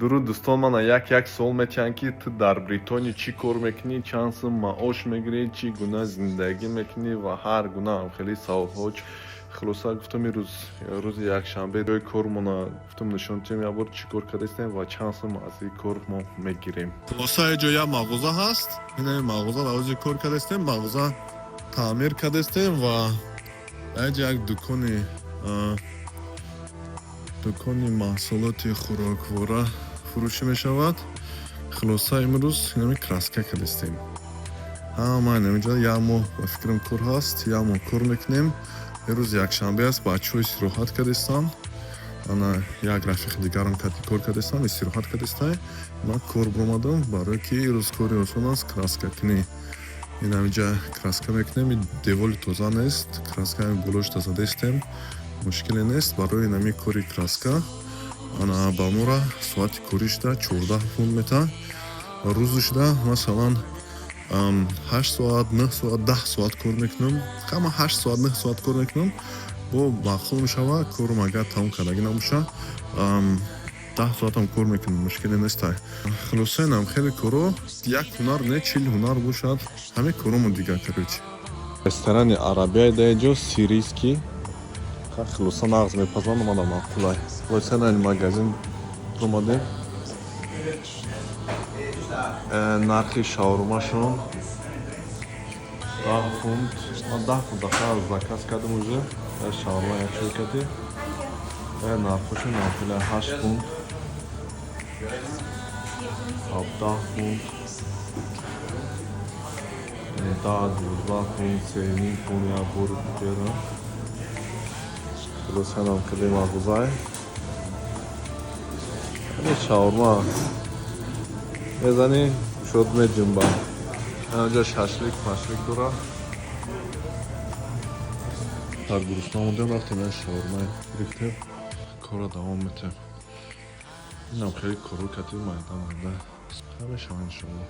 дуруд дӯстон, мана як суол мечаҳанд, ки ту дар Бритония чӣ кор мекунӣ, чанд сум маош мегирӣ, чӣ гуна зиндагӣ мекунӣ ва ҳар гуна хеле саволҳо. Хулоса гуфтам имрӯз рӯзи якшанбе ҷои кормона гуфтам нишон диҳем як бор чӣ кор кардастем ва чанд сум аз ин кор мо мегирем. Хулоса инҷо як мағоза ҳаст. Ин мағоза равзи кор кардастем, мағоза таъмир кардастем ва як дукони маҳсулоти хӯроквора фурӯшӣ мешавад. Хулоса имрӯз инами краска кардастем. Ҳама инамиҷа як моҳ ба фикрам кор ҳаст, як моҳ кор мекунем. Имрӯз якшанбе аст, бачаҳо истироҳат кардастанд. Ана як рафиқи дигарам кор кардастанд, истироҳат кардастанд. Ман кор бомадам, барое ки имрӯз кори осон аст, краска кунӣ. Инамиҷа краска мекунем, деволи тоза нест, краскаи болошта задастем. Мушкиле нест барои инами кори краска. Ана ба мора соати коришда 14 фунт мета. Рӯзишда масалан 8 соат, 9 соат, 10 соат кор мекунам. Кама 8 соат, 9 соат кор мекунам. Бо маъқул мешава, корум агар тамом кардагӣ набоша 10 соатам кор мекунам, мушкиле нест. Хулоса инам хеле коро, як ҳунар не 40 ҳунар бошад. Ҳамин коромо дигар карочи. Ресторани Арабия даҷо сирийский. Хулоса нағз мепазанд омада маъқулай. Хулоса ин магазин омадем. Нархи шаурмашон 10 фунт. Ман 10 фунт даха заказ кардам уже. Шаурма як ширкати. Нархошон маъқулай 8 фунт. 17 фунт. 12 фунт, 3 фунт як бор берам. Хулоса нам кали мағозай. Ин шаурма мезани шуд меҷунба. Инҷа шашлик дора. Дар гурусна монем, рафтем ин шаурма гирифтем. Кора давом метем. Инам хеле кору кати майда. Ҳамеша иншоаллоҳ.